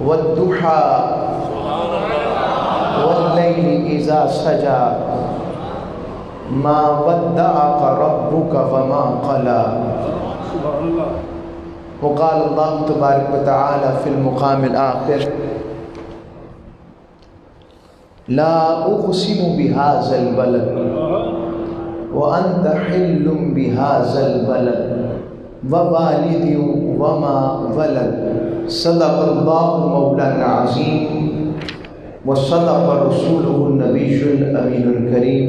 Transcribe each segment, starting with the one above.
والضحى والليل إذا سجى ما ودعك ربك وما قلى. وقال الله تبارك وتعالى في المقام الآخر لا أقسم بهذا البلد وأنت حل بهذا البلد ووالد وما ولد. صدق الله مولانا العظيم وصدق رسوله النبي الأمين الكريم.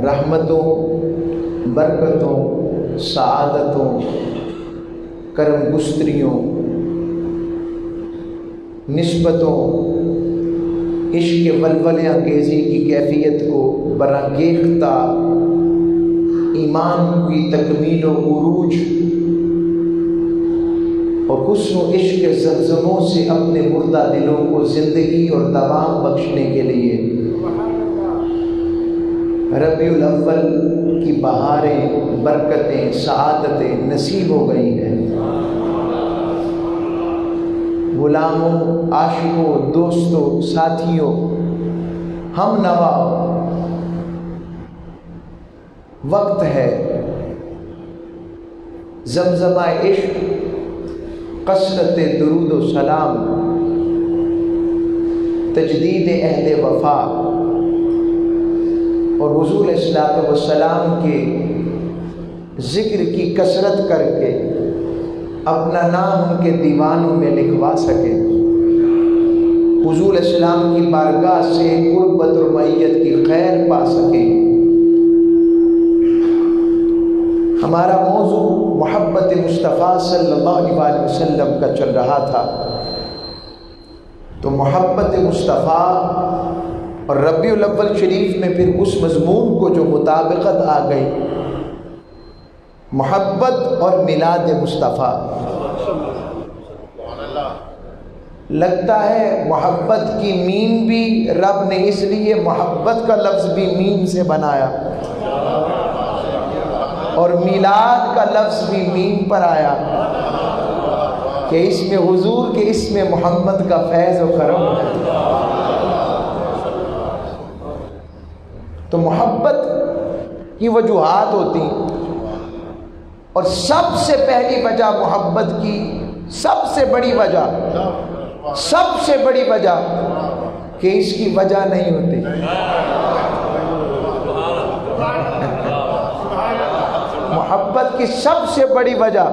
رحمتوں، برکتوں، سعادتوں، کرم گستریوں، نسبتوں، عشق ولولِ انگیزی کی کیفیت کو برانگیختہ ایمان کی تکمیل و عروج اور حسن و عشق زمزموں سے اپنے مردہ دلوں کو زندگی اور دوام بخشنے کے لیے ربیع الاول کی بہاریں، برکتیں، سعادتیں نصیب ہو گئی ہیں. غلاموں، عاشقوں، دوستوں، ساتھیوں، ہم نوا، وقت ہے زمزمہ عشق، کثرت درود و سلام، تجدید عہد وفا اور حضور علیہ الصلوۃ والسلام کے ذکر کی کثرت کر کے اپنا نام ان کے دیوانوں میں لکھوا سکے، حضور علیہ السلام کی بارگاہ سے قربت اور معیت کی خیر پا سکے. ہمارا موضوع محبت مصطفیٰ صلی اللہ علیہ وسلم کا چل رہا تھا، تو محبت مصطفیٰ اور ربیع الاول شریف میں پھر اس مضمون کو جو مطابقت آ گئی، محبت اور میلاد مصطفیٰ. لگتا ہے محبت کی میم بھی رب نے اس لیے محبت کا لفظ بھی میم سے بنایا اور میلاد کا لفظ بھی میم پر آیا کہ اس میں حضور کے اسم محمد کا فیض و کرم ہے. تو محبت کی وجوہات ہوتی ہیں اور سب سے پہلی وجہ محبت کی، سب سے بڑی وجہ کہ اس کی وجہ نہیں ہوتی. محبت کی سب سے بڑی وجہ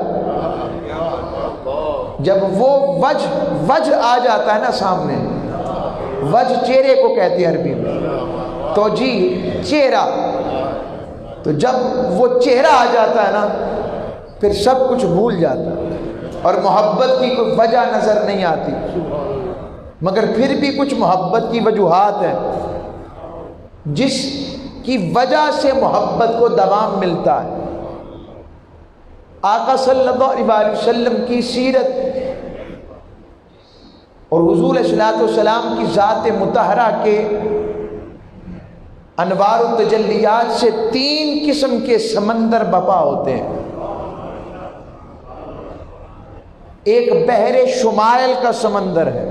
جب وہ وجہ آ جاتا ہے نا سامنے، وجہ چہرے کو کہتے ہیں عربی میں، تو جی چہرہ، تو جب وہ چہرہ آ جاتا ہے نا پھر سب کچھ بھول جاتا ہے اور محبت کی کوئی وجہ نظر نہیں آتی. مگر پھر بھی کچھ محبت کی وجوہات ہیں جس کی وجہ سے محبت کو دوام ملتا ہے. آقا صلی اللہ علیہ وسلم کی سیرت اور حضور علیہ الصلوۃ والسلام کی ذات مطہرہ کے انوار و تجلیات سے 3 قسم کے سمندر بپا ہوتے ہیں. ایک بحر شمائل کا سمندر ہے،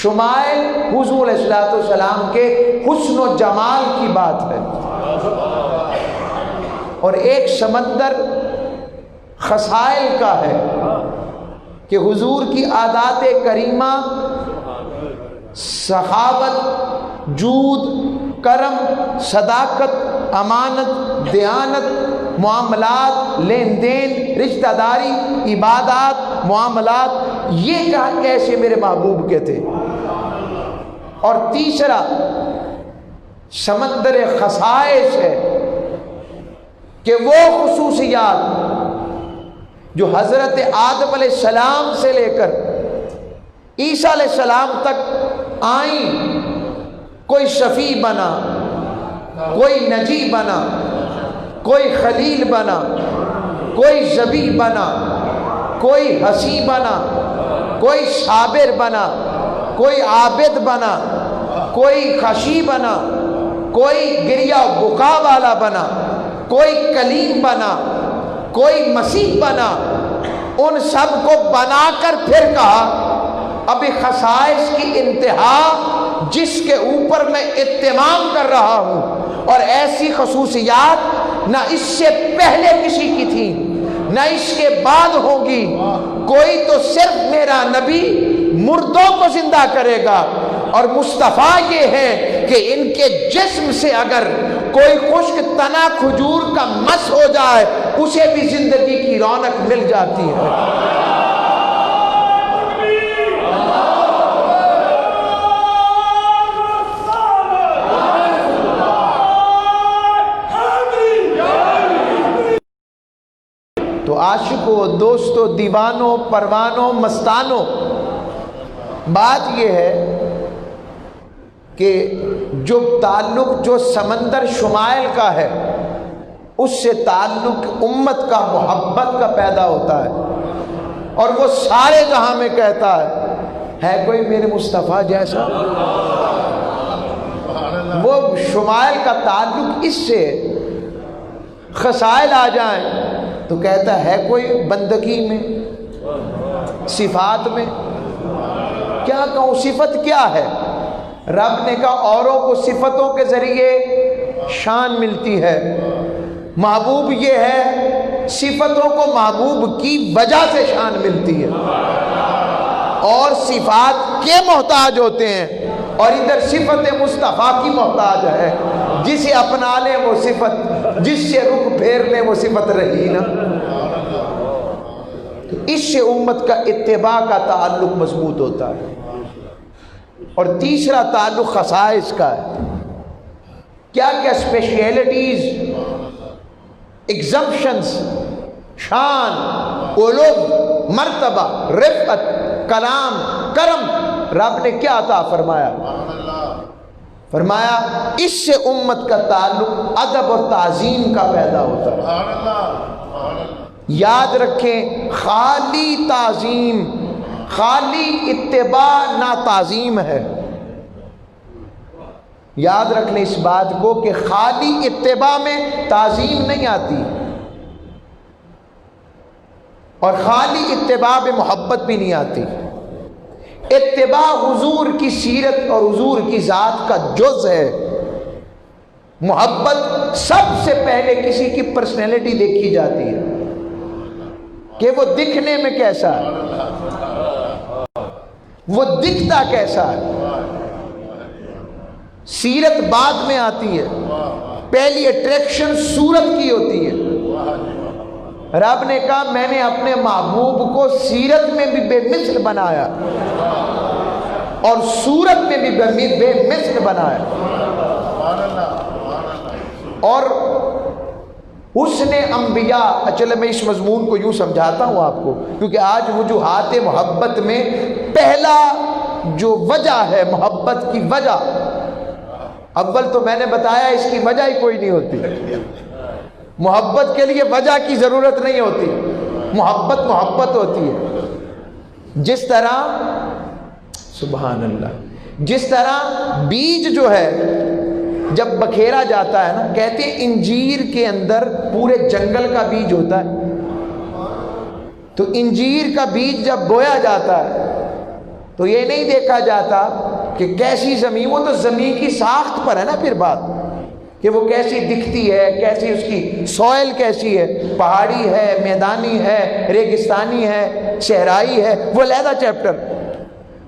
شمائل حضور علیہ الصلوۃ والسلام کے حسن و جمال کی بات ہے. اور ایک سمندر خصائل کا ہے کہ حضور کی عادات کریمہ، سخاوت، جود، کرم، صداقت، امانت، دیانت، معاملات، لین دین، رشتہ داری، عبادات، معاملات، یہ کیسے میرے محبوب کے تھے. اور تیسرا سمندر خصائص ہے کہ وہ خصوصیات جو حضرت آدم علیہ السلام سے لے کر عیسیٰ علیہ السلام تک آئیں. کوئی شفیع بنا، کوئی نجی بنا، کوئی خلیل بنا، کوئی ذبیح بنا، کوئی حسی بنا، کوئی صابر بنا، کوئی عابد بنا، کوئی خشی بنا، کوئی گریہ بکا والا بنا، کوئی کلیم بنا، کوئی مسیح بنا، ان سب کو بنا کر پھر کہا ابھی خصائص کی انتہا جس کے اوپر میں اتمام کر رہا ہوں، اور ایسی خصوصیات نہ اس سے پہلے کسی کی تھی نہ اس کے بعد ہوگی، کوئی تو صرف میرا نبی مردوں کو زندہ کرے گا، اور مصطفیٰ یہ ہے کہ ان کے جسم سے اگر کوئی خشک تنا کھجور کا مس ہو جائے اسے بھی زندگی کی رونق مل جاتی ہے۔ تو عاشقوں، دوستوں، دیوانوں، پروانوں، مستانوں، بات یہ ہے کہ جو تعلق جو سمندر شمائل کا ہے اس سے تعلق امت کا، محبت کا پیدا ہوتا ہے، اور وہ سارے جہاں میں کہتا ہے کوئی میرے مصطفیٰ جیسا؟ وہ شمائل کا تعلق اس سے، خصائل آ جائیں تو کہتا ہے کوئی بندگی میں، صفات میں، کیا کہوں صفت کیا ہے؟ رب نے کہا اوروں کو صفتوں کے ذریعے شان ملتی ہے، محبوب یہ ہے صفتوں کو محبوب کی وجہ سے شان ملتی ہے، اور صفات کے محتاج ہوتے ہیں، اور ادھر صفت مصطفیٰ کی محتاج ہے، جسے اپنا لے وہ صفت، جس سے رخ پھیر لے وہ صفت رہی نا۔ اس سے امت کا اتباع کا تعلق مضبوط ہوتا ہے۔ اور تیسرا تعلق خصائص کا ہے، کیا کیا اسپیشلٹیز، ایگزمپشنز، شان، علو، مرتبہ، رفعت، کلام، کرم، رب نے کیا عطا فرمایا؟ فرمایا اس سے امت کا تعلق ادب اور تعظیم کا پیدا ہوتا ہے۔ یاد رکھیں، خالی تعظیم، خالی اتباع نا تعظیم ہے۔ یاد رکھ لیں اس بات کو کہ خالی اتباع میں تعظیم نہیں آتی، اور خالی اتباع میں محبت بھی نہیں آتی۔ اتباع حضور کی سیرت اور حضور کی ذات کا جز ہے۔ محبت سب سے پہلے کسی کی پرسنالٹی دیکھی جاتی ہے کہ وہ دکھنے میں کیسا ہے، وہ دکھتا کیسا ہے۔ سیرت بعد میں آتی ہے، پہلی اٹریکشن صورت کی ہوتی ہے۔ رب نے کہا میں نے اپنے محبوب کو سیرت میں بھی بے مثل بنایا اور صورت میں بھی بے مثل بنایا، اور حسن انبیاء۔ چلے میں اس مضمون کو یوں سمجھاتا ہوں آپ کو، کیونکہ آج وجوہات محبت میں پہلا جو وجہ ہے محبت کی وجہ، اول تو میں نے بتایا اس کی وجہ ہی کوئی نہیں ہوتی، محبت کے لیے وجہ کی ضرورت نہیں ہوتی، محبت محبت ہوتی ہے۔ جس طرح سبحان اللہ، جس طرح بیج جو ہے جب بکھیرا جاتا ہے نا، کہتے ہیں انجیر کے اندر پورے جنگل کا بیج ہوتا ہے، تو انجیر کا بیج جب بویا جاتا ہے تو یہ نہیں دیکھا جاتا کہ کیسی زمین، وہ تو زمین کی ساخت پر ہے نا پھر بات، کہ وہ کیسی دکھتی ہے، کیسی اس کی سوئل کیسی ہے، پہاڑی ہے، میدانی ہے، ریگستانی ہے، صحرائی ہے، وہ علیحدہ چیپٹر۔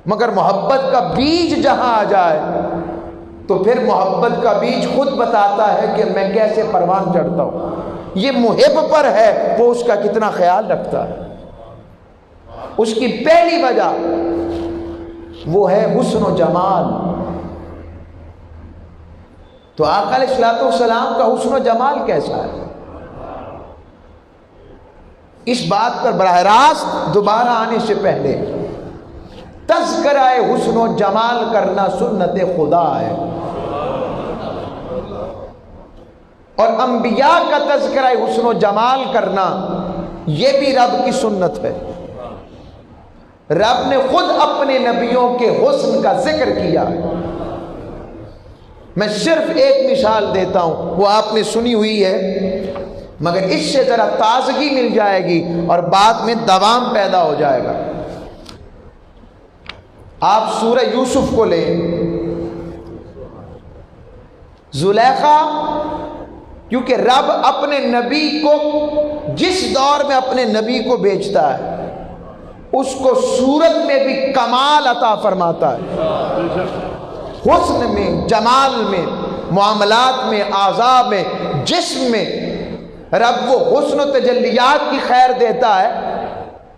مگر محبت کا بیج جہاں آ جائے تو پھر محبت کا بیج خود بتاتا ہے کہ میں کیسے پروان چڑھتا ہوں۔ یہ محب پر ہے وہ اس کا کتنا خیال رکھتا ہے۔ اس کی پہلی وجہ وہ ہے حسن و جمال۔ تو آقا علیہ الصلوۃ والسلام کا حسن و جمال کیسا ہے؟ اس بات پر براہ راست دوبارہ آنے سے پہلے تذکرہ حسن و جمال کرنا سنت خدا ہے، اور انبیاء کا تذکرہ حسن و جمال کرنا یہ بھی رب کی سنت ہے۔ رب نے خود اپنے نبیوں کے حسن کا ذکر کیا ہے۔ میں صرف ایک مثال دیتا ہوں، وہ آپ نے سنی ہوئی ہے مگر اس سے ذرا تازگی مل جائے گی اور بعد میں دوام پیدا ہو جائے گا۔ آپ سورہ یوسف کو لیں، زلیخا، کیونکہ رب اپنے نبی کو جس دور میں اپنے نبی کو بھیجتا ہے اس کو صورت میں بھی کمال عطا فرماتا ہے، حسن میں، جمال میں، معاملات میں، اعضاء میں، جسم میں رب وہ حسن و تجلیات کی خیر دیتا ہے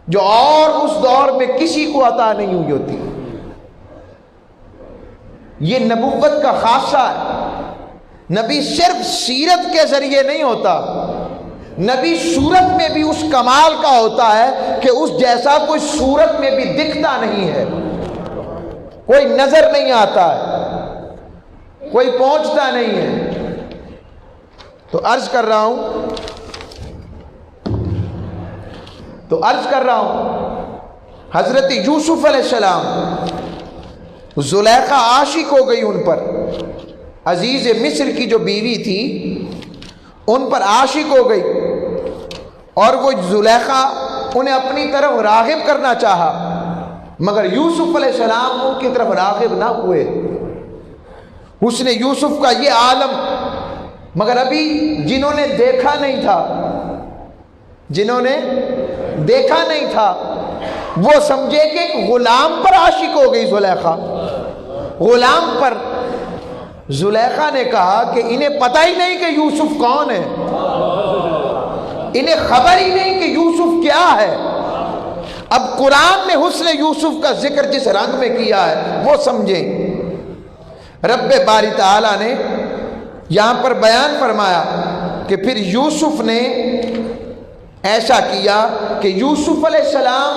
جو اور اس دور میں کسی کو عطا نہیں ہوئی ہوتی۔ یہ نبوت کا خاصہ ہے۔ نبی صرف سیرت کے ذریعے نہیں ہوتا، نبی صورت میں بھی اس کمال کا ہوتا ہے کہ اس جیسا کوئی صورت میں بھی دکھتا نہیں ہے، کوئی نظر نہیں آتا ہے، کوئی پہنچتا نہیں ہے۔ تو عرض کر رہا ہوں حضرت یوسف علیہ السلام، زلیخا عاشق ہو گئی ان پر، عزیز مصر کی جو بیوی تھی ان پر عاشق ہو گئی، اور وہ زلیخا انہیں اپنی طرف راغب کرنا چاہا، مگر یوسف علیہ السلام ان کی طرف راغب نہ ہوئے۔ حسن یوسف کا یہ عالم، مگر ابھی جنہوں نے دیکھا نہیں تھا وہ سمجھے کہ ایک غلام پر عاشق ہو گئی زلیخا، غلام پر۔ زلیخا نے کہا کہ انہیں پتہ ہی نہیں کہ یوسف کون ہے، انہیں خبر ہی نہیں کہ یوسف کیا ہے۔ اب قرآن نے حسن یوسف کا ذکر جس رنگ میں کیا ہے وہ سمجھیں۔ رب باری تعالیٰ نے یہاں پر بیان فرمایا کہ پھر یوسف نے ایسا کیا کہ یوسف علیہ السلام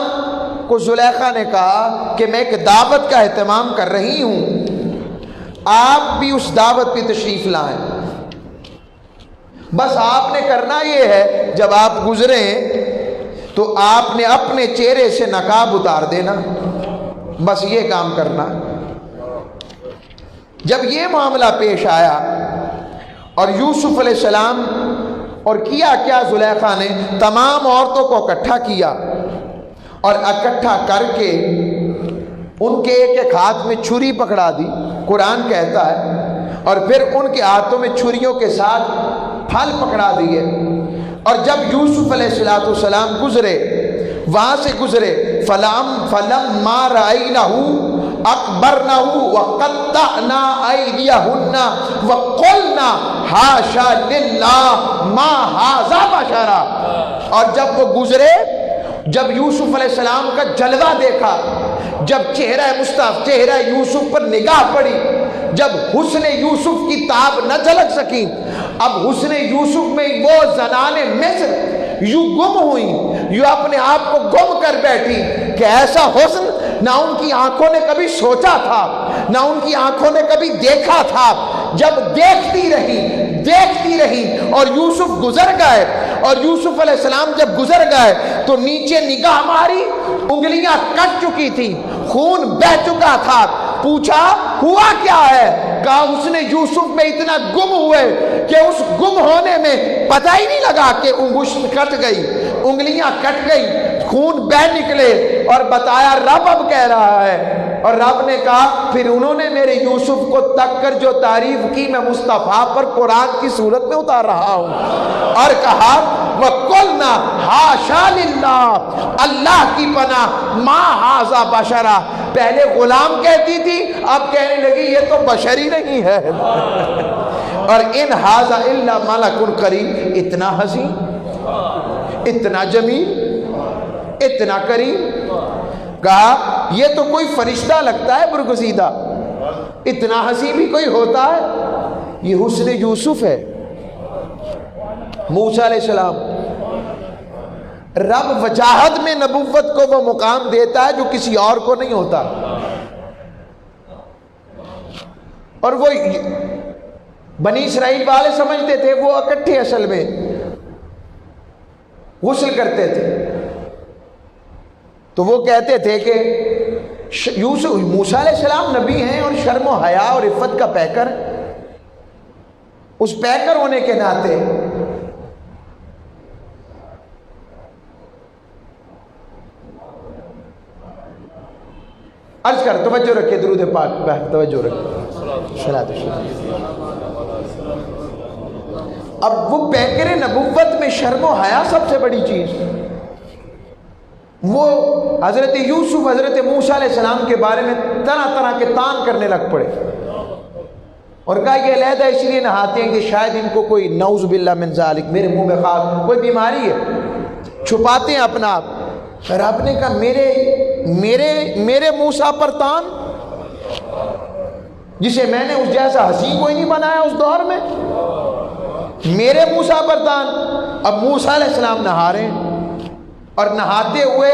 کو زلیخا نے کہا کہ میں ایک دعوت کا اہتمام کر رہی ہوں، آپ بھی اس دعوت پہ تشریف لائیں۔ بس آپ نے کرنا یہ ہے جب آپ گزریں تو آپ نے اپنے چہرے سے نقاب اتار دینا، بس یہ کام کرنا۔ جب یہ معاملہ پیش آیا اور یوسف علیہ السلام، اور کیا زلیخا نے تمام عورتوں کو اکٹھا کیا، اور اکٹھا کر کے ان کے ایک ایک ہاتھ میں چھری پکڑا دی، قرآن کہتا ہے، اور پھر ان کے ہاتھوں میں چھریوں کے ساتھ پھل پکڑا دیے۔ اور جب یوسف علیہ السلام گزرے، وہاں سے گزرے، فلما رأینہ اکبرنہ وقطعنا ایدیہن وقلنا حاشا للہ ما ھذا بشرا۔ اور جب وہ گزرے، جب یوسف علیہ السلام کا جلوہ دیکھا، جب چہرہ یوسف پر نگاہ پڑی، جب حسن یوسف کی تاب نہ جھلک سکی، اب حسن یوسف میں وہ زنان مصر یوں گم ہوئی، یوں اپنے آپ کو گم کر بیٹھی کہ ایسا حسن نہ ان کی آنکھوں نے کبھی سوچا تھا، نہ ان کی آنکھوں نے کبھی دیکھا تھا۔ جب دیکھتی رہی اور یوسف گزر گئے، اور یوسف علیہ السلام جب گزر گئے تو نیچے نگاہ ماری، انگلیاں کٹ چکی تھی، خون بہ چکا تھا۔ پوچھا ہوا کیا ہے؟ کہا حسن یوسف میں اتنا گم ہوئے کہ اس گم ہونے میں پتہ ہی نہیں لگا کہ انگشت کٹ گئی، انگلیاں کٹ گئی، خون بہ نکلے۔ اور بتایا رب اب کہہ رہا ہے، اور رب نے کہا پھر انہوں نے میرے یوسف کو تک کر جو تعریف کی میں مصطفیٰ پر قرآن کی صورت میں اتار رہا ہوں، اور کہا وَقُلْنَا حَاشَا لِلَّهِ، اللہ کی پناہ، مَا هَذَا بَشَرًا، پہلے غلام کہتی تھی اب کہنے لگی یہ تو بشر ہی نہیں ہے۔ اور ان هَذَا إِلَّا مَلَكٌ کریم، اتنا حسین، اتنا جمیل، اتنا کریم، کہا یہ تو کوئی فرشتہ لگتا ہے برگزیدہ، اتنا حسین بھی کوئی ہوتا ہے؟ یہ حسن یوسف ہے۔ موسیٰ علیہ السلام، رب وجاہت میں نبوت کو وہ مقام دیتا ہے جو کسی اور کو نہیں ہوتا۔ اور وہ بنی اسرائیل والے سمجھتے تھے وہ اکٹھے اصل میں غسل کرتے تھے، تو وہ کہتے تھے کہ موسیٰ علیہ السلام نبی ہیں اور شرم و حیا اور عفت کا پیکر، اس پیکر ہونے کے ناطے عرض کر توجہ رکھے درود پاک پہ توجہ رکھے صلاۃ الشریف۔ اب وہ پیکر نبوت میں شرم و حیا سب سے بڑی چیز، وہ حضرت یوسف حضرت موسیٰ علیہ السلام کے بارے میں طرح طرح کے تان کرنے لگ پڑے اور کہا یہ علیحدہ اس لیے نہاتے ہیں کہ شاید ان کو کوئی نعوذ باللہ من ذالک میرے منہ میں خاک کوئی بیماری ہے، چھپاتے ہیں اپنا آپ۔ پھر آپ نے کہا میرے موسیٰ پر تان، جسے میں نے اس جیسا ہنسی کوئی نہیں بنایا اس دور میں، میرے موسیٰ پر تان۔ اب موسیٰ علیہ السلام نہا رہے ہیں اور نہاتے ہوئے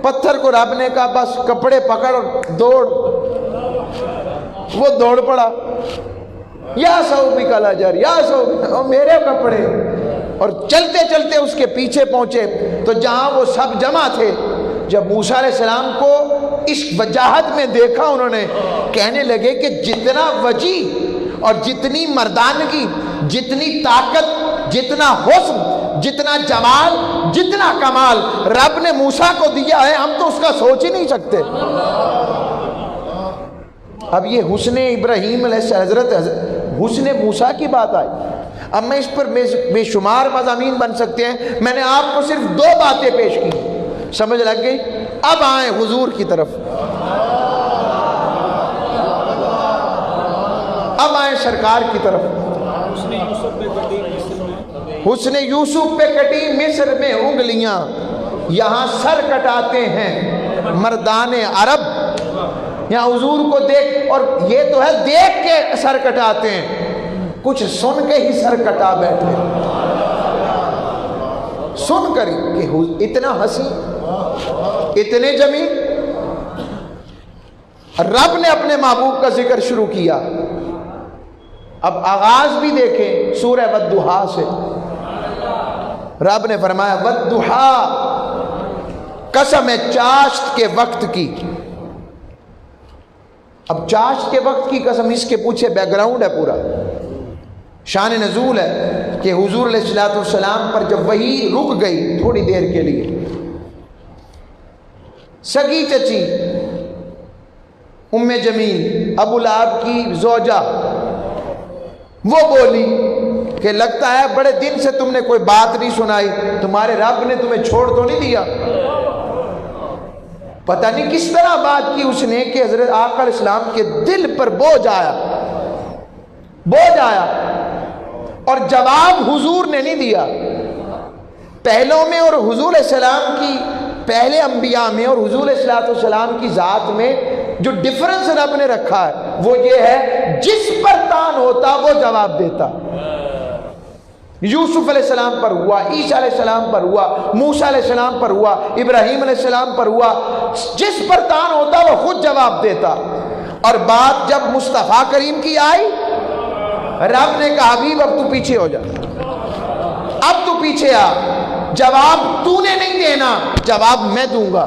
پتھر کو رب نے کہا بس کپڑے پکڑ اور دوڑ، وہ دوڑ پڑا، یا ثوبی کا لاجر یا ثوبی، اور میرے کپڑے، اور چلتے چلتے اس کے پیچھے پہنچے تو جہاں وہ سب جمع تھے، جب موسیٰ علیہ السلام کو اس وجاہت میں دیکھا انہوں نے کہنے لگے کہ جتنا وجیح اور جتنی مردانگی، جتنی طاقت، جتنا حسن، جتنا جمال، جتنا کمال رب نے موسیٰ کو دیا ہے ہم تو اس کا سوچ ہی نہیں سکتے۔ اب یہ حسن ابراہیم علیہ السلام حضرت حسن موسیٰ کی بات آئی، اب میں اس پر بے شمار مضامین بن سکتے ہیں، میں نے آپ کو صرف 2 باتیں پیش کی، سمجھ لگ گئی؟ اب آئیں حضور کی طرف، اب آئیں سرکار کی طرف۔ حسن یوسف پہ کٹی مصر میں انگلیاں، یہاں سر کٹاتے ہیں مردان عرب۔ یہاں حضور کو دیکھ، اور یہ تو ہے دیکھ کے سر کٹاتے ہیں، کچھ سن کے ہی سر کٹا بیٹھے، سن کر کہ اتنا ہنسی، اتنے جمیل۔ رب نے اپنے محبوب کا ذکر شروع کیا۔ اب آغاز بھی دیکھیں سورہ والضحیٰ سے، رب نے فرمایا والضحیٰ، قسم ہے چاشت کے وقت کی۔ اب چاشت کے وقت کی قسم، اس کے پیچھے بیک گراؤنڈ ہے پورا، شان نزول ہے کہ حضور علیہ السلام پر جب وحی رک گئی تھوڑی دیر کے لیے، سگی چچی ام جمیل ابو لہب کی زوجہ وہ بولی کہ لگتا ہے بڑے دن سے تم نے کوئی بات نہیں سنائی، تمہارے رب نے تمہیں چھوڑ تو نہیں دیا؟ پتہ نہیں کس طرح بات کی اس نے کہ حضرت آقا علیہ السلام کے دل پر بوجھ آیا، اور جواب حضور نے نہیں دیا۔ پہلوں میں اور حضور علیہ السلام کی پہلے انبیاء میں اور حضور علیہ السلام کی ذات میں جو ڈفرنس رب نے رکھا ہے وہ یہ ہے جس پر تان ہوتا وہ جواب دیتا۔ یوسف علیہ السلام پر ہوا، عیسیٰ علیہ السلام پر ہوا، موسیٰ علیہ السلام پر ہوا، ابراہیم علیہ السلام پر ہوا، جس پر تان ہوتا وہ خود جواب دیتا۔ اور بات جب مصطفیٰ کریم کی آئی، رب نے کہا حبیب اب تو پیچھے ہو جا، اب تو پیچھے آ، جواب تو نے نہیں دینا، جواب میں دوں گا۔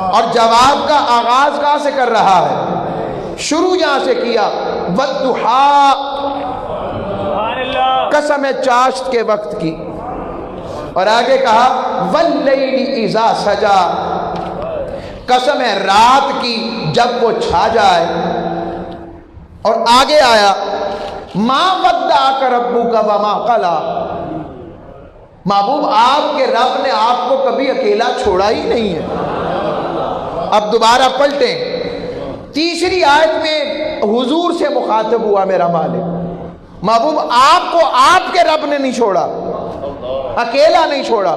اور جواب کا آغاز کہاں سے کر رہا ہے؟ شروع جہاں سے کیا، والضحیٰ، قسم ہے چاشت کے وقت کی، اور آگے کہا واللیل اذا سجا، قسم ہے رات کی جب وہ چھا جائے، اور آگے آیا ما ودعک ربک وما قلی، محبوب آپ کے رب نے آپ کو کبھی اکیلا چھوڑا ہی نہیں ہے۔ اب دوبارہ پلٹیں، تیسری آیت میں حضور سے مخاطب ہوا میرا مالک، محبوب آپ کو آپ کے رب نے نہیں چھوڑا، اکیلا نہیں چھوڑا،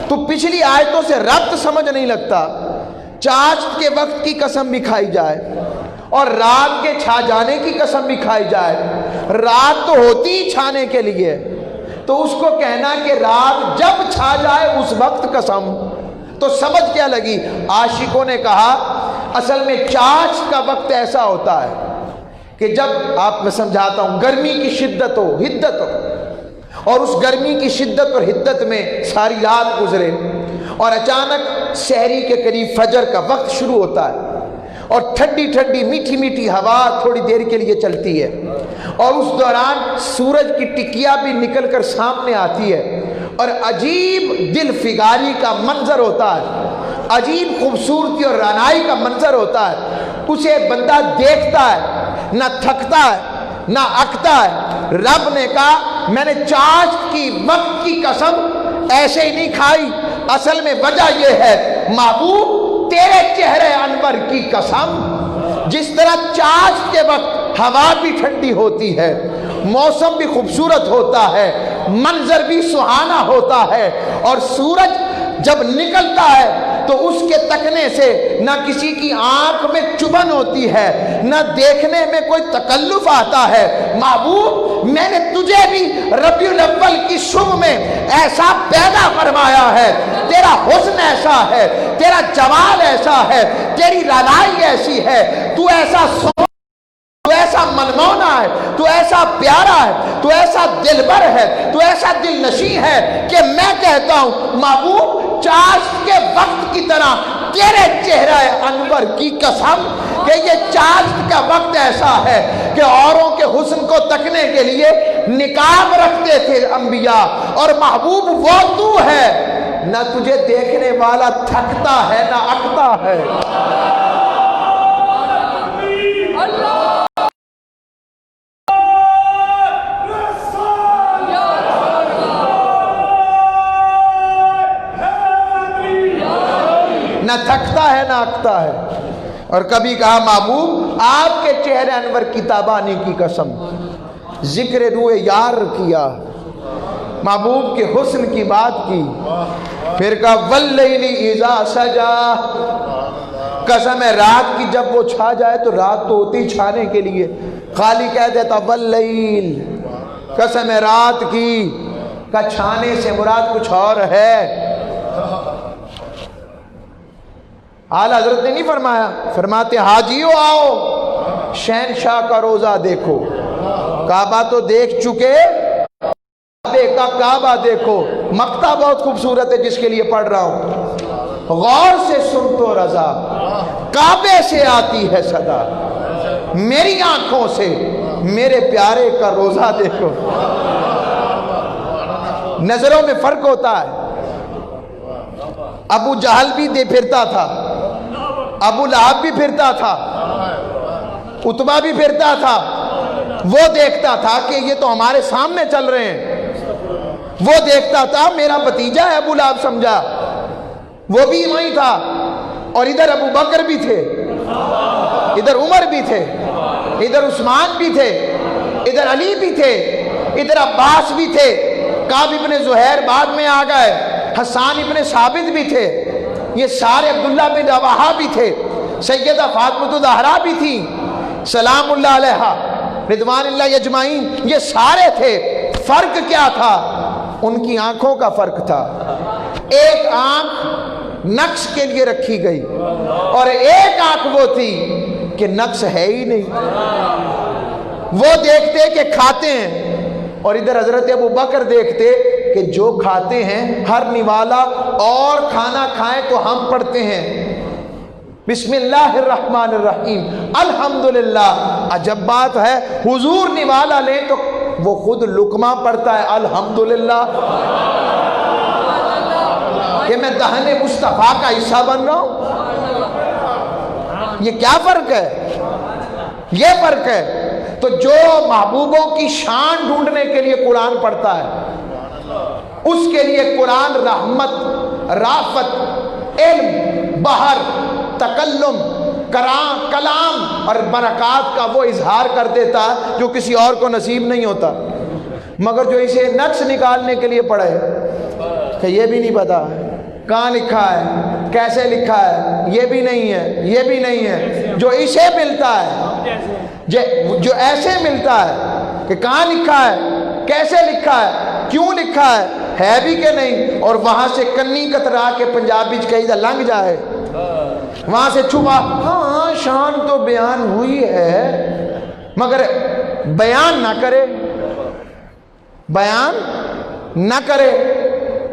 تو پچھلی آیتوں سے ربط سمجھ نہیں لگتا۔ چاشت کے وقت کی قسم بھی کھائی جائے اور رات کے چھا جانے کی قسم بھی کھائی جائے، رات تو ہوتی ہی چھانے کے لیے، تو اس کو کہنا کہ رات جب چھا جائے اس وقت قسم، تو سمجھ کیا لگی؟ عاشقوں نے کہا اصل میں چاشت کا وقت ایسا ہوتا ہے کہ جب آپ میں سمجھاتا ہوں گرمی کی شدت ہو، حدت ہو، اور اس گرمی کی شدت اور حدت میں ساری رات گزرے اور اچانک سحری کے قریب فجر کا وقت شروع ہوتا ہے اور ٹھنڈی ٹھنڈی میٹھی میٹھی ہوا تھوڑی دیر کے لیے چلتی ہے اور اس دوران سورج کی ٹکیا بھی نکل کر سامنے آتی ہے اور عجیب دل فگاری کا منظر ہوتا ہے، عجیب خوبصورتی اور رعنائی کا منظر ہوتا ہے، اسے بندہ دیکھتا ہے، نہ تھکتا ہے نہ اکتا ہے۔ رب نے کہا میں نے چاشت کی وقت کی قسم ایسے ہی نہیں کھائی، اصل میں وجہ یہ ہے محبوب تیرے چہرے انور کی قسم، جس طرح چاشت کے وقت ہوا بھی ٹھنڈی ہوتی ہے، موسم بھی خوبصورت ہوتا ہے، منظر بھی سہانا ہوتا ہے، اور سورج جب نکلتا ہے تو اس کے تکنے سے نہ کسی کی آنکھ میں چبھن ہوتی ہے، نہ دیکھنے میں کوئی تکلف آتا ہے۔ محبوب میں نے تجھے بھی ربیع الاول کی صبح میں ایسا پیدا فرمایا ہے، تیرا حسن ایسا ہے، تیرا جمال ایسا ہے، تیری رعنائی ایسی ہے، تو ایسا تو ایسا منمونا ہے، تو ایسا پیارا ہے، تو ایسا دلبر ہے، تو ایسا دل نشیں ہے کہ میں کہتا ہوں محبوب چاشت کے وقت کی طرح تیرے چہرہ انور کی قسم کہ یہ چاشت کا وقت ایسا ہے کہ اوروں کے حسن کو تکنے کے لیے نقاب رکھتے تھے انبیاء، اور محبوب وہ تو ہے، نہ تجھے دیکھنے والا تھکتا ہے نہ اکتا ہے۔ نہ تھکتا ہے نہ اکتا ہے۔ اور کبھی کہا محبوب آپ کے چہرے انور کی تابانی کی قسم، ذکر روح یار کیا، محبوب کے حسن کی بات کی، پھر کہا واللیل اذا سجا، قسم ہے رات کی جب وہ چھا جائے تو رات تو ہوتی چھانے کے لیے، خالی کہہ دیتا واللیل، قسم ہے رات کی، کا چھانے سے مراد کچھ اور ہے۔ اعلیٰ حضرت نے نہیں فرمایا، فرماتے حاجیو آؤ شہنشاہ کا روزہ دیکھو، کعبہ تو دیکھ چکے، کعبے کا کعبہ دیکھو، مقطع بہت خوبصورت ہے جس کے لیے پڑھ رہا ہوں، غور سے سن تو رضا کعبے سے آتی ہے صدا، میری آنکھوں سے میرے پیارے کا روزہ دیکھو۔ نظروں میں فرق ہوتا ہے، ابو جہل بھی دے پھرتا تھا، ابو لہب بھی پھرتا تھا، عتبہ بھی پھرتا تھا، وہ دیکھتا تھا کہ یہ تو ہمارے سامنے چل رہے ہیں، وہ دیکھتا تھا میرا بھتیجا ہے ابو لہب سمجھا، وہ بھی وہیں تھا، اور ادھر ابو بکر بھی تھے، ادھر عمر بھی تھے، ادھر عثمان بھی تھے، ادھر علی بھی تھے، ادھر عباس بھی تھے، کعب ابن زہیر بعد میں آ گئے، حسان ابن ثابت بھی تھے، یہ سارے عبداللہ بن رواحہ بھی تھے، سیدہ فاطمہ الزہرا بھی تھی سلام اللہ علیہا رضوان اللہ اجمعین، یہ سارے تھے۔ فرق کیا تھا؟ ان کی آنکھوں کا فرق تھا، ایک آنکھ نقش کے لیے رکھی گئی اور ایک آنکھ وہ تھی کہ نقش ہے ہی نہیں، وہ دیکھتے کہ کھاتے ہیں، اور ادھر حضرت ابو بکر دیکھتے کہ جو کھاتے ہیں ہر نوالا اور کھانا کھائیں تو ہم پڑھتے ہیں بسم اللہ الرحمن الرحیم الحمدللہ، عجب بات ہے حضور نوالا لیں تو وہ خود لقمہ پڑھتا ہے الحمدللہ، کہ میں دہن مصطفیٰ کا حصہ بن رہا ہوں۔ یہ کیا فرق ہے؟ یہ فرق ہے۔ تو جو محبوبوں کی شان ڈھونڈنے کے لیے قرآن پڑھتا ہے، اس کے لیے قرآن رحمت، رافت، علم، بحر، تکلم، کلام اور برکات کا وہ اظہار کر دیتا ہے جو کسی اور کو نصیب نہیں ہوتا، مگر جو اسے نقش نکالنے کے لیے پڑھے کہ یہ بھی نہیں پتا کہاں لکھا ہے، کیسے لکھا ہے، یہ بھی نہیں ہے، یہ بھی نہیں ہے، جو اسے ملتا ہے، جو ایسے ملتا ہے کہ کہاں لکھا ہے، کیسے لکھا ہے، کیوں لکھا ہے بھی کہ نہیں، اور وہاں سے کنی کترا کے پنجابی کہیں لنگ جائے، وہاں سے چھپا ہاں شان تو بیان ہوئی ہے مگر بیان نہ کرے، بیان نہ کرے۔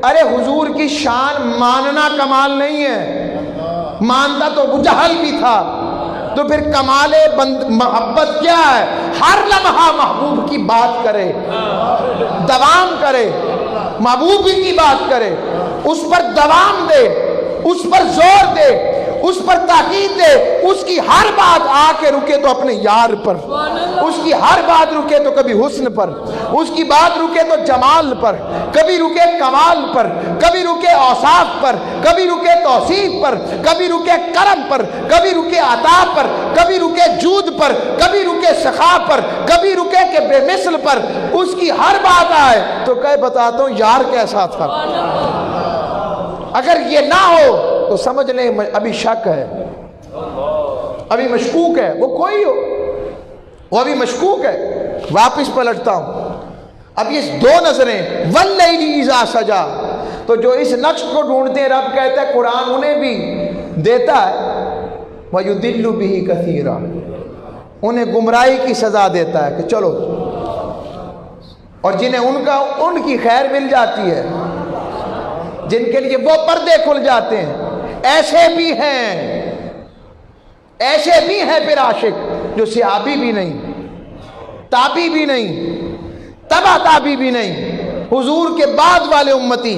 ارے حضور کی شان ماننا کمال نہیں ہے، مانتا تو ابو جہل بھی تھا، تو پھر کمال محبت کیا ہے؟ ہر لمحہ محبوب کی بات کرے، دوام کرے، محبوب کی بات کرے، اس پر دوام دے، اس پر زور دے، اس پر تاکید دے، اس کی ہر بات آ کے رکے تو اپنے یار پر، اس کی ہر بات رکے تو کبھی حسن پر، اس کی بات رکے تو جمال پر، کبھی رکے کمال پر، کبھی رکے اوصاف پر، کبھی رکے توصیف پر، کبھی رکے کرم پر، کبھی رکے عطا پر، کبھی رکے جود پر، کبھی رکے سخا پر، کبھی رکے کہ بے مثل پر، اس کی ہر بات آئے تو کہ بتاتا ہوں یار کیسا تھا۔ اگر یہ نہ ہو تو سمجھ لیں ابھی شک ہے، ابھی مشکوک ہے، وہ کوئی ہو وہ ابھی مشکوک ہے۔ واپس پلٹتا ہوں، اب یہ دو نظریں واللیل اذا سجا، تو جو اس نقش کو ڈھونڈتے ہیں رب کہتا ہے قرآن انہیں بھی دیتا ہے، وَيُدِلُّ بِهِ كَثِيرًا، انہیں گمراہی کی سزا دیتا ہے کہ چلو، اور جنہیں ان کی خیر مل جاتی ہے، جن کے لیے وہ پردے کھل جاتے ہیں، ایسے بھی ہیں پھر عاشق جو صحابی بھی نہیں، تابی بھی نہیں، تبا تابی بھی نہیں، حضور کے بعد والے امتی۔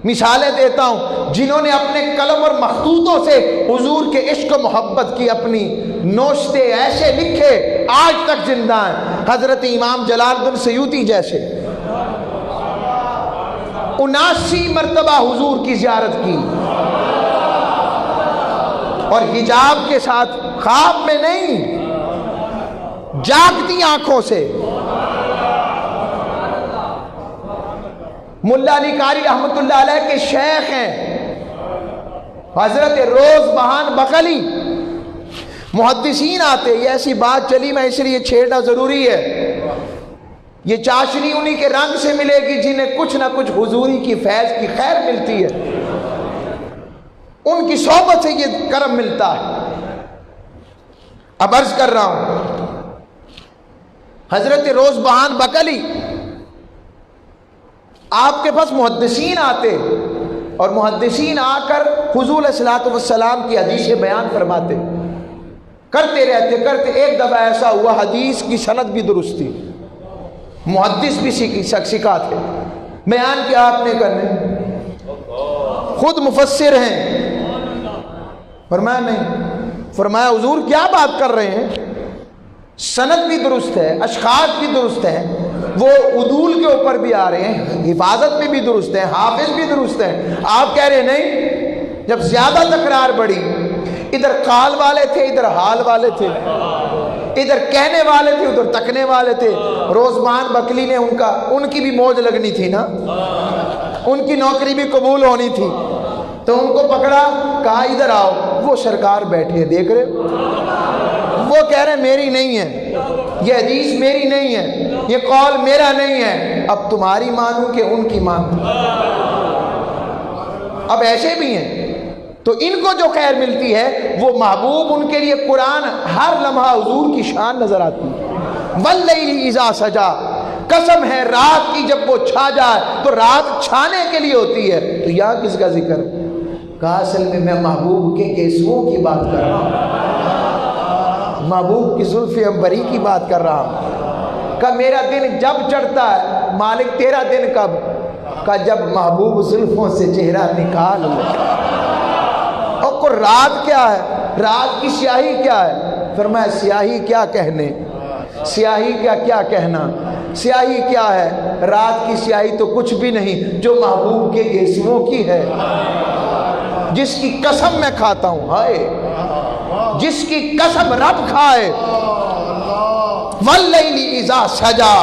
مثالیں دیتا ہوں جنہوں نے اپنے قلم اور مخطوطوں سے حضور کے عشق و محبت کی اپنی نوشتے ایسے لکھے آج تک زندہ ہیں، حضرت امام جلال الدین سیوطی جیسے 79 مرتبہ حضور کی زیارت کی، اور حجاب کے ساتھ، خواب میں نہیں، جاگتی آنکھوں سے۔ ملا علی قاری رحمت اللہ علیہ کے شیخ ہیں حضرت روز بہان بقلی، محدثین آتے، یہ ایسی بات چلی میں اس لیے چھیڑنا ضروری ہے، یہ چاشنی انہی کے رنگ سے ملے گی جنہیں کچھ نہ کچھ حضوری کی فیض کی خیر ملتی ہے، ان کی صحبت سے یہ کرم ملتا ہے۔ اب عرض کر رہا ہوں حضرت روز بہان بقلی، آپ کے پاس محدثین آتے اور محدثین آ کر حضور علیہ الصلوۃ والسلام کی حدیث بیان فرماتے، کرتے رہتے، ایک دفعہ ایسا ہوا حدیث کی سند بھی درست تھی، محدث بھی سکھا تھے، بیان کیا آپ نے کرنے، خود مفسر ہیں، فرمایا نہیں، فرمایا حضور کیا بات کر رہے ہیں، سند بھی درست ہے، اشخاص بھی درست ہیں، وہ عدول کے اوپر بھی آ رہے ہیں، حفاظت میں بھی درست ہے، حافظ بھی درست ہے، آپ کہہ رہے نہیں۔ جب زیادہ تکرار بڑھی، ادھر قال والے تھے، ادھر حال والے تھے، ادھر کہنے والے تھے، ادھر تکنے والے تھے، روزبان بقلی نے ان کی بھی موج لگنی تھی نا، ان کی نوکری بھی قبول ہونی تھی، تو ان کو پکڑا، کہا ادھر آؤ، وہ سرکار بیٹھے ہیں، دیکھ رہے، وہ کہہ رہے میری نہیں ہے، یہ حدیث میری نہیں ہے، یہ قول میرا نہیں ہے، اب تمہاری مانوں کہ ان کی مانوں، اب ایسے بھی ہیں۔ تو ان کو جو خیر ملتی ہے وہ محبوب، ان کے لیے قرآن ہر لمحہ حضور کی شان نظر آتی ہے۔ واللیل اذا سجا، قسم ہے رات کی جب وہ چھا جائے، تو رات چھانے کے لیے ہوتی ہے، تو یہاں کس کا ذکر؟ کہا اصل میں محبوب کے گیسوؤں کی بات کر رہا ہوں، محبوب کی زلف عنبری کی بات کر رہا ہوں۔ کہ میرا دن جب چڑھتا ہے، مالک تیرا دن کب؟ کہ جب محبوب زلفوں سے چہرہ نکال لے۔ اور کو رات کیا ہے؟ رات کی سیاہی کیا ہے؟ فرمایا سیاہی کیا کہنے، سیاہی کیا کہنا، سیاہی کیا ہے؟ رات کی سیاہی تو کچھ بھی نہیں جو محبوب کے گیسوؤں کی ہے، جس کی قسم میں کھاتا ہوں، ہائے جس کی قسم رب کھائے، واللیل اذا سجا،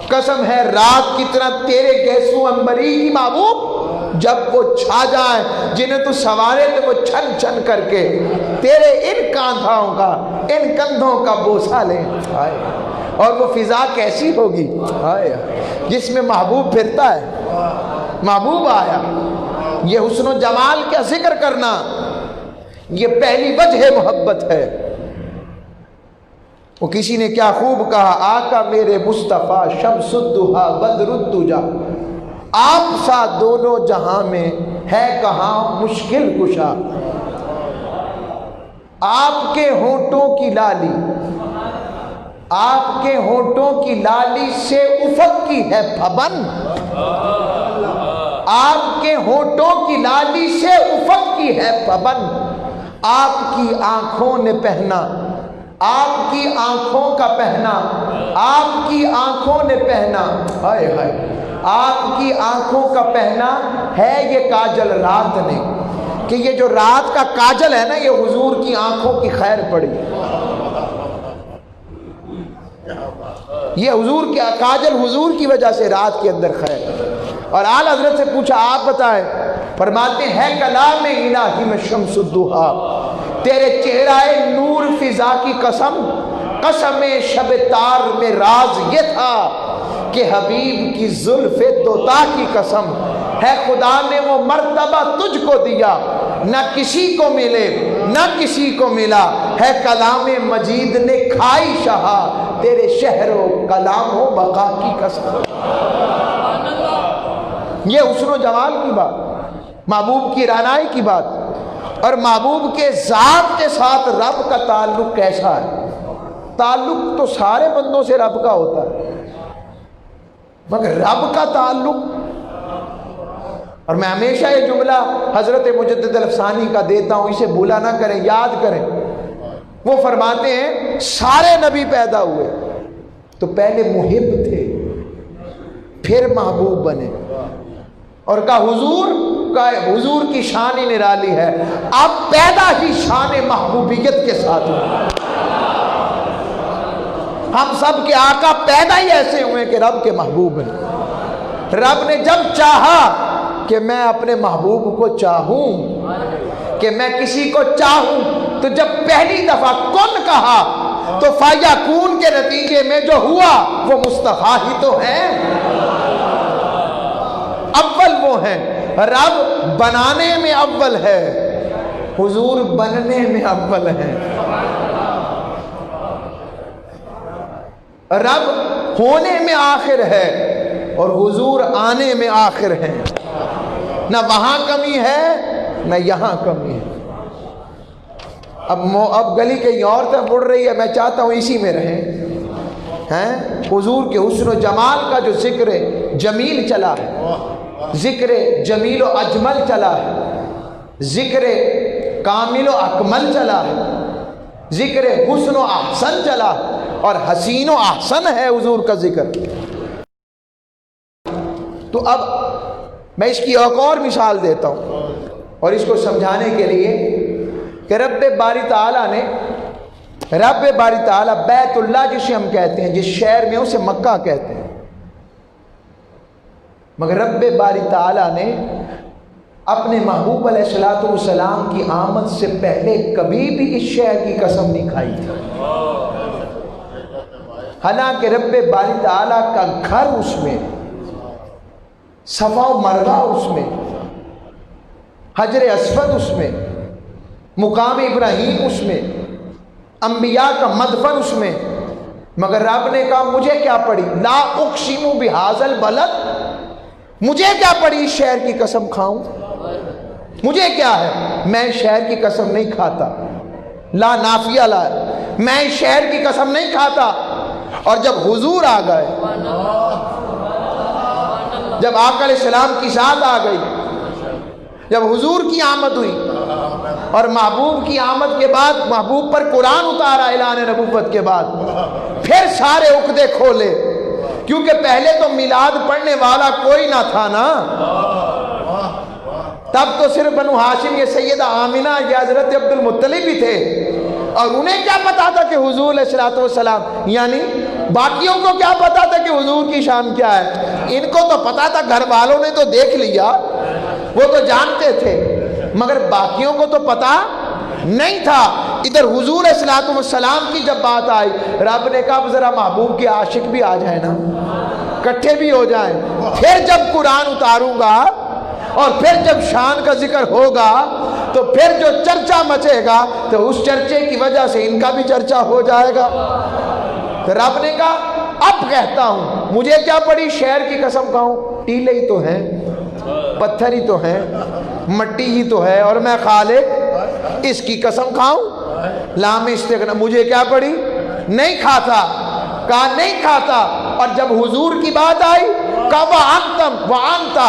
قسم ہے رات کی طرح تیرے گیسو عنبری کی محبوب جب وہ چھا جائیں، جنہیں تو سوارے تو وہ چھن چھن کر کے تیرے ان کاندھوں کا، ان کندھوں کا بوسہ لیں، اور وہ فضا کیسی ہوگی جس میں محبوب پھرتا ہے، محبوب آیا۔ یہ حسن و جمال کا ذکر کرنا، یہ پہلی وجہ محبت ہے۔ وہ کسی نے کیا خوب کہا، آقا میرے مصطفیٰ شمس الدہا بدر الدجا، آپ سا دونوں جہاں میں ہے کہاں مشکل کشا، آپ کے ہونٹوں کی لالی، آپ کے ہونٹوں کی لالی سے افق کی ہے پھبن، آپ کے ہونٹوں کی لالی سے افق کی ہے پابند، آپ کی آنکھوں نے پہنا، آپ کی آنکھوں کا پہنا، آپ کی آنکھوں نے پہنا، ہائے ہائے، آپ کی آنکھوں کا پہنا ہے یہ کاجل رات نے، کہ یہ جو رات کا کاجل ہے نا یہ حضور کی آنکھوں کی خیر پڑی، یہ حضور کی کاجل حضور کی وجہ سے رات کے اندر خیر۔ اور اعلیٰ حضرت سے پوچھا آپ بتائیں، فرماتے ہیں کلام الہی میں شمس الضحیٰ، تیرے چہرہ نور فضا کی قسم، قسم شب تار میں راز یہ تھا کہ حبیب کی زلف دوتا کی قسم ہے، خدا نے وہ مرتبہ تجھ کو دیا نہ کسی کو ملے نہ کسی کو ملا، ہے کلام مجید نے کھائی شہا، تیرے شہر و کلام و بقا کی قسم۔ یہ حسن و جمال کی بات، محبوب کی رعنائی کی بات، اور محبوب کے ذات کے ساتھ رب کا تعلق کیسا ہے؟ تعلق تو سارے بندوں سے رب کا ہوتا ہے، مگر رب کا تعلق، اور میں ہمیشہ یہ جملہ حضرت مجدد الافسانی کا دیتا ہوں، اسے بھولا نہ کریں، یاد کریں۔ وہ فرماتے ہیں سارے نبی پیدا ہوئے تو پہلے محب تھے پھر محبوب بنے، اور کہا حضور کی شان ہی نرالی ہے، اب پیدا ہی شان محبوبیت کے ساتھ ہوئے۔ ہم سب کے آقا پیدا ہی ایسے ہوئے کہ رب کے محبوب ہیں۔ رب نے جب چاہا کہ میں اپنے محبوب کو چاہوں، کہ میں کسی کو چاہوں، تو جب پہلی دفعہ کن کہا تو فیکون کے نتیجے میں جو ہوا وہ مصطفیٰ ہی تو ہیں، اول وہ ہیں۔ رب بنانے میں اول ہے، حضور بننے میں اول ہے۔ رب ہونے میں آخر ہے اور حضور آنے میں آخر ہے، نہ وہاں کمی ہے نہ یہاں کمی ہے۔ اب گلی کہیں اور طرف اڑ رہی ہے، میں چاہتا ہوں اسی میں رہیں۔ حضور کے حسن و جمال کا جو ذکر جمیل چلا ہے، ذکر جمیل و اجمل چلا ہے، ذکر کامل و اکمل چلا ہے، ذکر حسن و احسن چلا ہے، اور حسین و احسن ہے حضور کا ذکر۔ تو اب میں اس کی ایک اور مثال دیتا ہوں، اور اس کو سمجھانے کے لیے کہ رب باری تعالیٰ نے، رب باری تعالیٰ بیت اللہ جسے ہم کہتے ہیں، جس شہر میں اسے مکہ کہتے ہیں، مگر رب باری تعالیٰ نے اپنے محبوب علیہ السلام کی آمد سے پہلے کبھی بھی اس شہر کی قسم نہیں کھائی تھی، حالانکہ رب باری تعالیٰ کا گھر اس میں، صفا و مروہ اس میں، حجر اسود اس میں، مقام ابراہیم اس میں، انبیاء کا مدفن اس میں، مگر رب نے کہا مجھے کیا پڑی، لا اقسم بہذا البلد، مجھے کیا پڑی اس شہر کی قسم کھاؤں، مجھے کیا ہے، میں اس شہر کی قسم نہیں کھاتا، لا نافیہ لا، میں اس شہر کی قسم نہیں کھاتا۔ اور جب حضور آ گئے، جب آقا علیہ السلام کی ذات آ گئی، جب حضور کی آمد ہوئی، اور محبوب کی آمد کے بعد محبوب پر قرآن اتارا اعلان نبوت کے بعد، پھر سارے عقدے کھولے، کیونکہ پہلے تو میلاد پڑھنے والا کوئی نہ تھا نا، تب تو صرف بنو ہاشم، یہ سیدہ آمنہ، یہ حضرت عبد المطلب ہی تھے، اور انہیں کیا پتا تھا کہ حضور علیہ السلام، یعنی باقیوں کو کیا پتا تھا کہ حضور کی شان کیا ہے، ان کو تو پتا تھا، گھر والوں نے تو دیکھ لیا، وہ تو جانتے تھے، مگر باقیوں کو تو پتا نہیں تھا۔ ادھر حضور علیہ السلام کی جب بات آئی، رب نے کہا ذرا محبوب کے عاشق بھی آ جائیں نا، کٹھے بھی ہو جائیں، پھر جب قرآن اتاروں گا اور پھر جب شان کا ذکر ہوگا تو پھر جو چرچا مچے گا تو اس چرچے کی وجہ سے ان کا بھی چرچا ہو جائے گا۔ تو رب نے کہا اب کہتا ہوں، مجھے کیا پڑی شہر کی قسم کھاؤں، ٹیلے ہی تو ہیں، پتھر ہی تو ہیں، مٹی ہی تو ہے، اور میں خالق اس کی قسم کھاؤں، لام استغنا، مجھے کیا پڑی، نہیں کھاتا، کہا نہیں کھاتا، اور جب حضور کی بات آئی کہا وَأَنْتَ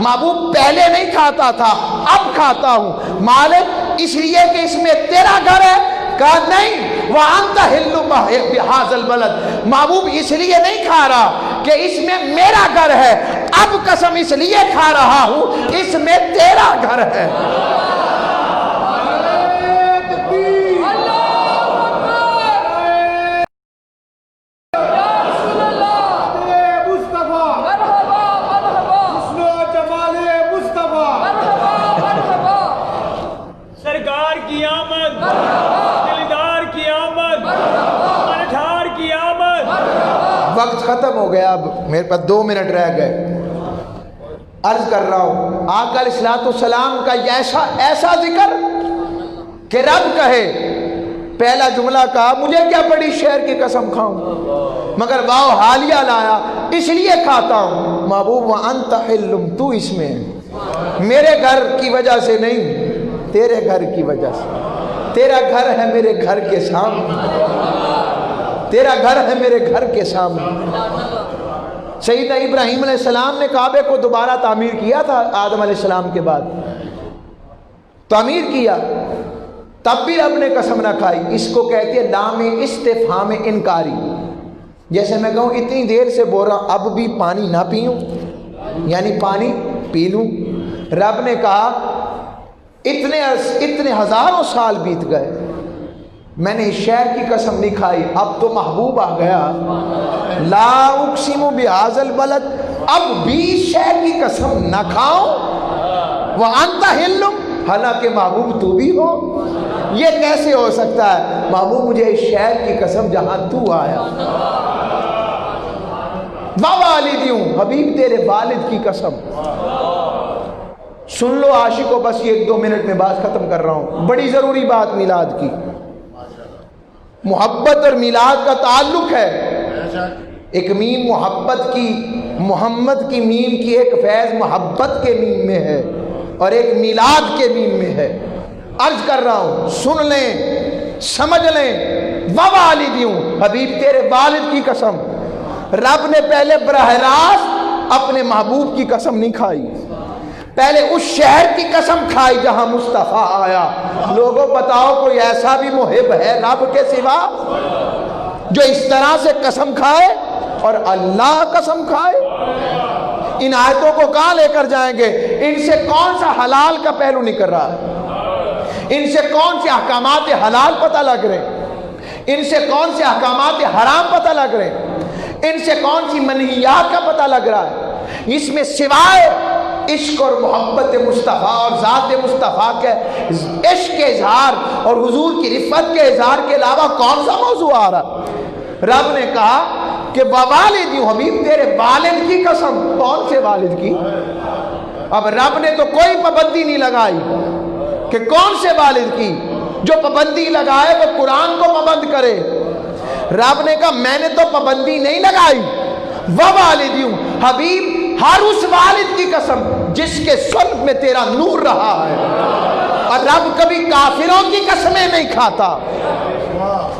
محبوب پہلے نہیں کھاتا تھا اب کھاتا ہوں، مالک اس لیے کہ اس میں تیرا گھر ہے؟ کہا نہیں، وَأَنْتَ حِلُّ بِهَذَا الْبَلَدِ محبوب اس لیے نہیں کھا رہا کہ اس میں میرا گھر ہے، اب قسم اس لیے کھا رہا ہوں اس میں تیرا گھر ہے۔ سرکار کی آمد، دلدار کی آمد، انٹھار کی آمد۔ وقت ختم ہو گیا، اب میرے پاس 2 منٹ رہ گئے۔ عرض کر رہا ہوں آقا علیہ الصلوۃ والسلام کا ایسا ذکر کہ رب کہے، پہلا جملہ کہا مجھے کیا بڑی شہر کی قسم کھاؤں، مگر واو حالیہ لایا اس لیے کھاتا ہوں۔ محبوب وَأَنْتَ حِلٌّ تو اس میں میرے گھر کی وجہ سے نہیں، تیرے گھر کی وجہ سے۔ تیرا گھر ہے میرے گھر کے سامنے، تیرا گھر ہے میرے گھر کے سامنے۔ سیدنا ابراہیم علیہ السلام نے کعبے کو دوبارہ تعمیر کیا تھا آدم علیہ السلام کے بعد، تعمیر کیا، تب بھی رب نے قسم نہ کھائی۔ اس کو کہتے ہیں لام استفہام انکاری، جیسے میں کہوں اتنی دیر سے بول رہا ہوں اب بھی پانی نہ پیوں، یعنی پانی پی لوں۔ رب نے کہا اتنے ہزاروں سال بیت گئے، میں نے اس شہر کی قسم نہیں کھائی، اب تو محبوب آ گیا، لا اقسم بہذا البلد، اب بھی اس شہر کی قسم نہ کھاؤں، وانت حل، حالانکہ محبوب تو بھی ہو۔ یہ کیسے ہو سکتا ہے؟ محبوب مجھے اس شہر کی قسم جہاں تو آیا، والدیوں، حبیب تیرے والد کی قسم۔ سن لو عاشقوں، بس یہ 1-2 منٹ میں بات ختم کر رہا ہوں، بڑی ضروری بات میلاد کی۔ محبت اور میلاد کا تعلق ہے، ایک میم محبت کی، محمد کی میم کی ایک فیض محبت کے میم میں ہے اور ایک میلاد کے میم میں ہے۔ عرض کر رہا ہوں سن لیں، سمجھ لیں، والدیوں، حبیب تیرے والد کی قسم۔ رب نے پہلے براہ راست اپنے محبوب کی قسم نہیں کھائی، پہلے اس شہر کی قسم کھائی جہاں مصطفیٰ آیا۔ لوگوں بتاؤ کوئی ایسا بھی محب ہے رب کے سوا جو اس طرح سے قسم کھائے اور اللہ قسم کھائے؟ ان آیتوں کو کہاں لے کر جائیں گے؟ ان سے کون سا حلال کا پہلو نکل رہا ہے؟ ان سے کون سے احکامات حلال پتہ لگ رہے ہیں؟ ان سے کون سے احکامات حرام پتہ لگ رہے ہیں؟ ان سے کون سی منہیات کا پتہ لگ رہا ہے؟ اس میں سوائے عشق اور محبت مصطفیٰ اور ذات مصطفیٰ کے عشق کے اظہار اور حضور کی رفت کے اظہار کے علاوہ کون سا موضوع آ رہا؟ رب نے کہا کہ والدی، حبیب تیرے والد کی قسم۔ کون سے والد کی؟ اب رب نے تو کوئی پابندی نہیں لگائی کہ کون سے والد کی، جو پابندی لگائے وہ قرآن کو پابند کرے۔ رب نے کہا میں نے تو پابندی نہیں لگائی، والدی ہوں، حبیب ہر اس والد کی قسم جس کے صلب میں تیرا نور رہا ہے۔ اور رب کبھی کافروں کی قسمیں نہیں کھاتا۔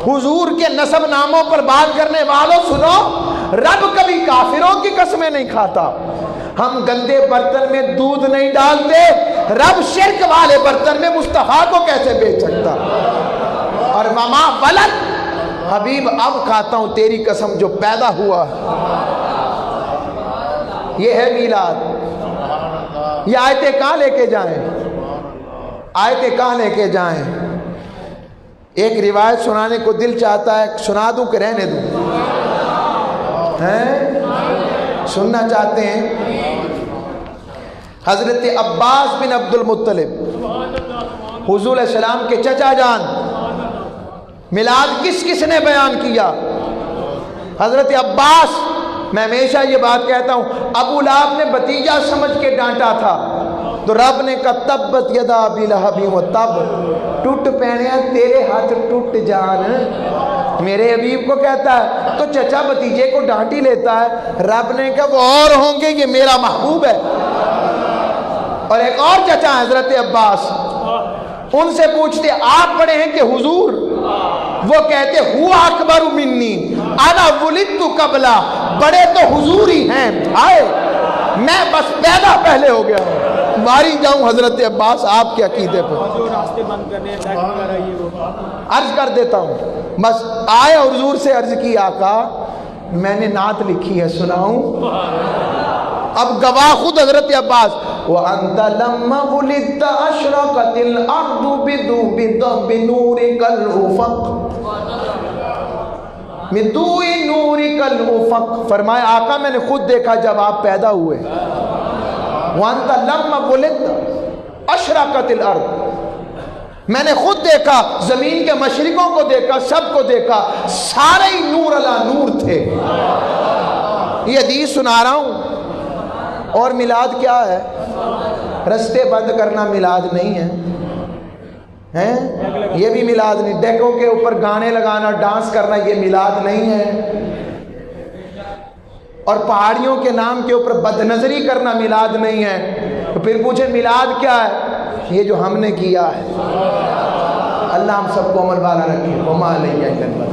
حضور کے نسب ناموں پر بات کرنے والوں سنو، رب کبھی کافروں کی قسمیں نہیں کھاتا۔ ہم گندے برتن میں دودھ نہیں ڈالتے، رب شرک والے برتن میں مصطفیٰ کو کیسے بیچ سکتا؟ اور وما ولد، حبیب اب کھاتا ہوں تیری قسم جو پیدا ہوا ہے۔ یہ ہے میلاد۔ یہ آیتیں کہاں لے کے جائیں؟ آیتیں کہاں لے کے جائیں؟ ایک روایت سنانے کو دل چاہتا ہے، سنا دوں کہ رہنے دوں؟ سننا چاہتے ہیں؟ حضرت عباس بن عبد المطلب، حضور علیہ السلام کے چچا جان، میلاد کس کس نے بیان کیا؟ حضرت عباس۔ میں ہمیشہ یہ بات کہتا ہوں، ابو لہب نے بھتیجا سمجھ کے ڈانٹا تھا تو رب نے کہا تبت یدا ابی لہب وتب، ٹوٹ پہنیا تیرے ہاتھ ٹوٹ جان۔ میرے حبیب کو کہتا ہے تو چچا بھتیجے کو ڈانٹ ہی لیتا ہے۔ رب نے کہا وہ اور ہوں گے، یہ میرا محبوب ہے۔ اور ایک اور چچا حضرت عباس، ان سے پوچھتے آپ بڑے ہیں کہ حضور؟ وہ کہتے ہوا اکبر منی، انا ولدت قبلہ، بڑے تو حضور ہی ہیں، آئے میں بس پیدا پہلے ہو گیا ہوں، ماری جاؤں حضرت عباس آپ کے عقیدے پر۔ جو راستے بند کرنے کر رہی ہے وہ عرض کر دیتا ہوں، بس آئے اور حضور سے عرض کی آقا میں نے نعت لکھی ہے سناؤں؟ اب گواہ خود حضرت عباس، وَأَنْتَ لَمَّا وُلِدْتَ أَشْرَقَتِ الْأَرْضُ بِنُورِكَ الْأُفَقِ مِدُّوِ نُورِكَ الْأُفَقِ، فرمایا آقا میں نے خود دیکھا جب آپ پیدا ہوئے، وَأَنْتَ لَمَّا وُلِدْتَ أَشْرَقَتِ الْأَرْضُ، میں نے خود دیکھا، زمین کے مشرقوں کو دیکھا، سب کو دیکھا، سارے ہی نور علی نور تھے۔ یہ حدیث سنا رہا ہوں۔ اور میلاد کیا ہے؟ رستے بند کرنا میلاد نہیں ہے، ہیں؟ یہ بھی میلاد نہیں۔ ڈیکوں کے اوپر گانے لگانا، ڈانس کرنا، یہ میلاد نہیں ہے۔ اور پہاڑیوں کے نام کے اوپر بد نظری کرنا میلاد نہیں ہے۔ تو پھر پوچھے میلاد کیا ہے؟ یہ جو ہم نے کیا ہے۔ اللہ ہم سب کو عمل والا رکھے۔ وما علیہ الا البلاغ۔